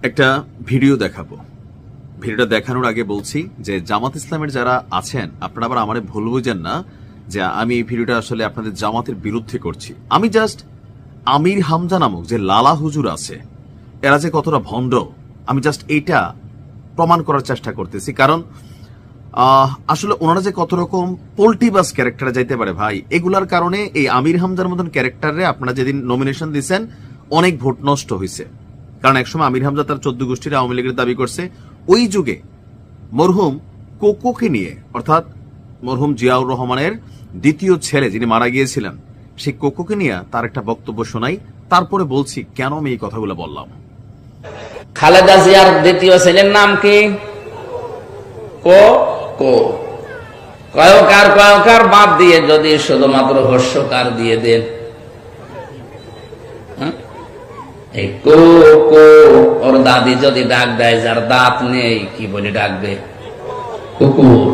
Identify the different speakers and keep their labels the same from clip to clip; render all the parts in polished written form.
Speaker 1: একটা ভিডিও দেখাবো। ভিডিওটা দেখানোর আগে বলছি যে জামাত ইসলামের যারা আছেন আপনারা আবার আমারে ভুল বুঝেন না যে আমি এই ভিডিওটা আসলে আপনাদের জামাতের বিরুদ্ধে করছি। আমি জাস্ট আমির হামজা নামক যে লালা হুজুর আছে এরা যে কতটা ভণ্ড আমি জাস্ট এইটা প্রমাণ করার চেষ্টা করতেছি। কারণ আসলে ওনারা যে কত রকম পোল্টিবাস ক্যারেক্টারে যাইতে পারে ভাই, এগুলার কারণে এই আমির হামজার মতন ক্যারেক্টারে আপনারা যেদিন নমিনেশন দিচ্ছেন অনেক ভোট নষ্ট হয়েছে। কারণ একসময় আমির হামজা তার 14 গোষ্ঠীর আওয়ামী লীগের দাবি করছে। ওই যুগে মরহুম কোকোকে নিয়ে, অর্থাৎ মরহুম জিয়াউর রহমানের দ্বিতীয় ছেলে যিনি মারা গিয়েছিলেন, সেই কোকোকে নিয়ে তার একটা বক্তব্য শোনাই, তারপরে বলছি কেন আমি এই কথাগুলো বললাম।
Speaker 2: খালেদা জিয়ার দ্বিতীয় ছেলের নাম কি? কয়কার বাদ দিয়ে যদি শুধুমাত্র হর্ষকার দিয়ে দেন, এই কো কো, ওর দাদি যদি ডাক দেয় যার দাঁত নেই কি বলে ডাকবে? কুকুর।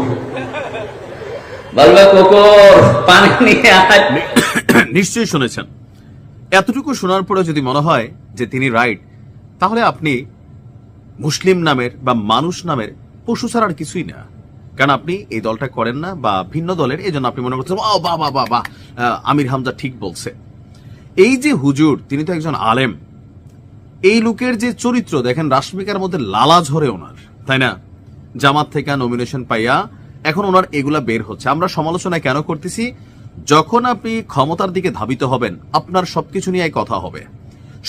Speaker 2: বলবে কুকুর পানি নিয়ে আয়।
Speaker 1: নিশ্চয়ই শুনেছেন। এতটুকু শোনার পরে যদি মনে হয় যে তিনি রাইট, তাহলে আপনি মুসলিম নামের বা মানুষ নামের পশু ছাড়ার কিছুই না। কারণ আপনি এই দলটা করেন না বা ভিন্ন দলের, এই জন্য আপনি মনে করছেন বাহ আমির হামজা ঠিক বলছে। এই যে হুজুর, তিনি তো একজন আলেম। এই লোকের যে চরিত্র দেখেন, রাশমিকার মধ্যে লালা ঝরে ওনার, তাই না? জামাত থেকে নমিনেশন পাইয়া এখন ওনার এগুলা বের হচ্ছে। আমরা সমালোচনা কেন করতেছি? যখন আপনি ক্ষমতার দিকে ধাবিত হবেন আপনার সবকিছু নিয়ে কথা হবে।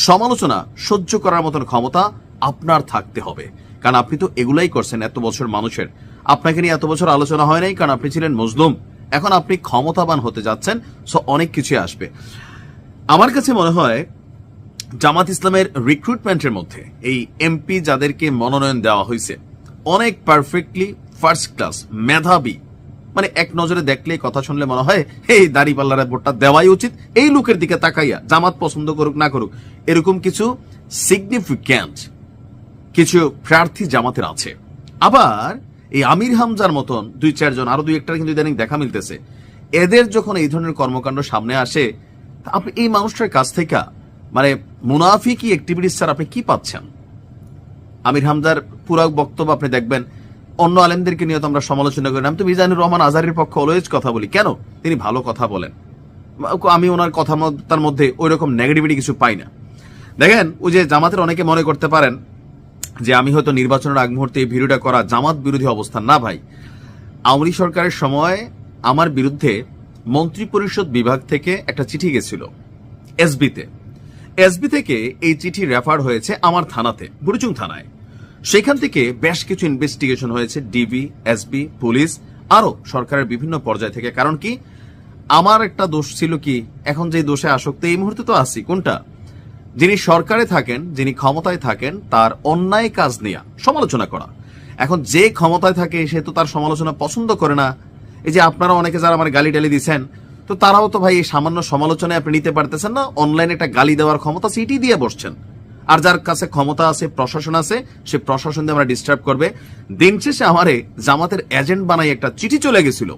Speaker 1: সমালোচনা সহ্য করার মতন ক্ষমতা আপনার থাকতে হবে, কারণ আপনি তো এগুলাই করছেন এত বছর মানুষের। আপনাকে নিয়ে এত বছর আলোচনা হয় নাই কারণ আপনি ছিলেন মজলুম। এখন আপনি ক্ষমতাবান হতে যাচ্ছেন, সো অনেক কিছু আসবে। আমার কাছে মনে হয় জামাত ইসলামের রিক্রুটমেন্টের মধ্যে এই এমপি যাদেরকে মনোনয়ন দেওয়া হয়েছে অনেক পারফেক্টলি ফার্স্ট ক্লাস মেধাবী, মানে এক নজরে দেখলে কথা শুনলে মনে হয় এই দাড়িপাল্লার ভোটটা দেওয়াই উচিত। এই লোকের দিকে তাকাইয়া জামাত পছন্দ করুক না করুক, এরকম কিছু সিগনিফিক্যান্ট কিছু প্রার্থী জামাতের আছে। আবার এই আমির হামজার মতন 2-4 জন, আরো 2-1টার কিন্তু ইদানিং দেখা মিলতেছে। এদের যখন এই ধরনের কর্মকাণ্ড সামনে আসে, আপনি এই মানুষটার কাছ থেকে মানে মুনাফিকি অ্যাক্টিভিটিস স্যার আপনি কি পাচ্ছেন? আমির হামজার পুরো বক্তব্য আপনি দেখবেন, অন্য আলেমদেরকে নিয়ে তো আমরা সমালোচনা করি। আমি তো মিজানুর রহমান আজহারীর পক্ষে অলওয়েজ কথা বলি। কেন? তিনি ভালো কথা বলেন। আমি ওনার কথা তার মধ্যে ওই রকম নেগেটিভিটি কিছু পাই না। দেখেন, ওই যে জামাতের অনেকে মনে করতে পারেন যে আমি হয়তো নির্বাচনের আগ মুহূর্তে এই ভিডিওটা করা জামাত বিরোধী অবস্থান। না ভাই, আওয়ামী লীগ সরকারের সময় আমার বিরুদ্ধে মন্ত্রী পরিষদ বিভাগ থেকে একটা চিঠি গেছিল এসবি থেকে। এই চিঠি রেফার হয়েছে আমার থানাতে, বুড়িচুং থানায়। সেখান থেকে বেশ কিছু ইনভেস্টিগেশন হয়েছে, ডিবি, এসবি, পুলিশ, আরো সরকারের বিভিন্ন পর্যায় থেকে। কারণ কি, আমার একটা দোষ ছিল কি, এখন যে দোষে আসক্ত এই মুহূর্তে তো আছি, কোনটা? যিনি সরকারে থাকেন, যিনি ক্ষমতায় থাকেন, তার অন্যায় কাজ নিয়ে সমালোচনা করা। এখন যে ক্ষমতায় থাকে সে তো তার সমালোচনা পছন্দ করে না। এই যে আপনারা অনেকে যারা আমার গালি টালি দিচ্ছেন, তো তারাও তো ভাই এই সামান্য সমালোচনায় আপনি নিতে পারতেছেন না। অনলাইনে একটা গালি দেওয়ার ক্ষমতা সিটি দিয়ে বসছেন। আর যার কাছে ক্ষমতা আছে, প্রশাসন আছে, সে প্রশাসন দিয়ে আমরা ডিস্টার্ব করবে। দিন শেষে আমারে জামাতের এজেন্ট বানাই একটা চিঠি চলে গেছিল,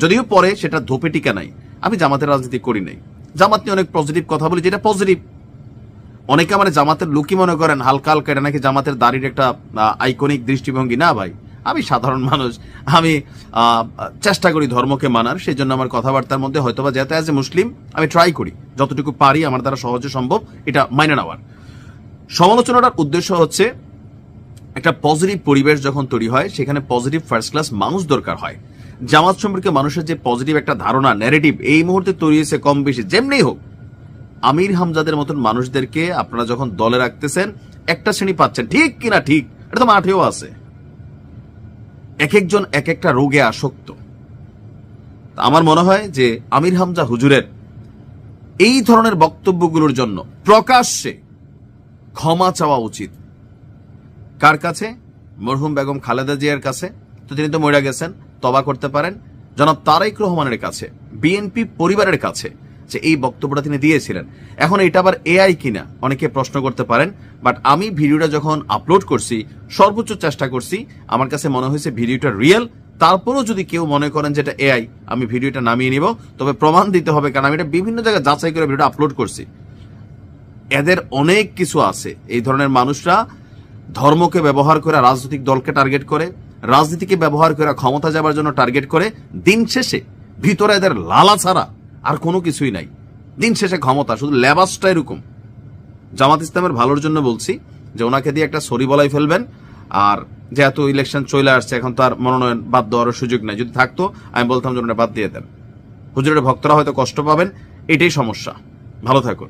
Speaker 1: যদিও পরে সেটা ধোপে টিকা নাই। আমি জামাতের রাজনীতি করি নাই, জামাত নিয়ে অনেক পজিটিভ কথা বলি, যেটা পজিটিভ। অনেকে আমার জামাতের লোকই মনে করেন হালকা হালকা, এটা নাকি জামাতের দাড়ির একটা আইকনিক দৃষ্টিভঙ্গি। না ভাই, আমি সাধারণ মানুষ, আমি চেষ্টা করি ধর্মকে মানার। সেই জন্য আমার কথাবার্তার মধ্যে হয়তোবা যেতে আছে মুসলিম, আমি ট্রাই করি যতটুকু পারি আমার দ্বারা সহজে সম্ভব এটা মাইনে নেওয়ার। সমালোচনাটার উদ্দেশ্য হচ্ছে একটা পজিটিভ পরিবেশ যখন তৈরি হয়, সেখানে পজিটিভ ফার্স্ট ক্লাস মানুষ দরকার হয়। জামাত সম্পর্কে মানুষের যে পজিটিভ একটা ধারণা, ন্যারেটিভ এই মুহূর্তে তৈরি হয়েছে কম বেশি যেমনি হোক। আমির হামজাদের মতন মানুষদেরকে আপনারা যখন দলে রাখতেছেন, একটা শ্রেণী পাচ্ছেন, ঠিক কিনা? ঠিক, এটা তো মাঠেও আছে। এক একজন এক একটা রোগে আসক্ত। আমার মনে হয় যে আমির হামজা হুজুরের এই ধরনের বক্তব্যগুলোর জন্য প্রকাশ্যে ক্ষমা চাওয়া উচিত। কার কাছে? মরহুম বেগম খালেদা জিয়ার কাছে, তো তিনি তো মরে গেছেন, তওবা করতে পারেন। জনাব তারেক রহমানের কাছে, বিএনপি পরিবারের কাছে, যে এই বক্তব্যটা তিনি দিয়েছিলেন। এখন এটা আবার এআই কিনা অনেকে প্রশ্ন করতে পারেন, বাট আমি ভিডিওটা যখন আপলোড করছি সর্বোচ্চ চেষ্টা করছি। আমার কাছে মনে হয়েছে ভিডিওটা রিয়েল। তারপরও যদি কেউ মনে করেন যেটা এআই, আমি ভিডিওটা নামিয়ে নিব, তবে প্রমাণ দিতে হবে, কারণ আমি এটা বিভিন্ন জায়গায় যাচাই করে ভিডিওটা আপলোড করছি। এদের অনেক কিছু আছে। এই ধরনের মানুষরা ধর্মকে ব্যবহার করে রাজনৈতিক দলকে টার্গেট করে, রাজনীতিকে ব্যবহার করে ক্ষমতা যাবার জন্য টার্গেট করে। দিন শেষে ভিতরে এদের লালা ছাড়া আর কোনো কিছুই নাই। দিন শেষে ক্ষমতা, শুধু লেবাসটা এরকম। জামাত ইসলামের ভালোর জন্য বলছি যে ওনাকে দিয়ে একটা সরি বলাই ফেলবেন। আর যেহেতু ইলেকশন চলে আসছে, এখন তার মনোনয়ন বাদ দেওয়ার সুযোগ নাই। যদি থাকতো আমি বলতাম যে ওনারা বাদ দিয়ে দেন। হুজুরের ভক্তরা হয়তো কষ্ট পাবেন, এটাই সমস্যা। ভালো থাকুন।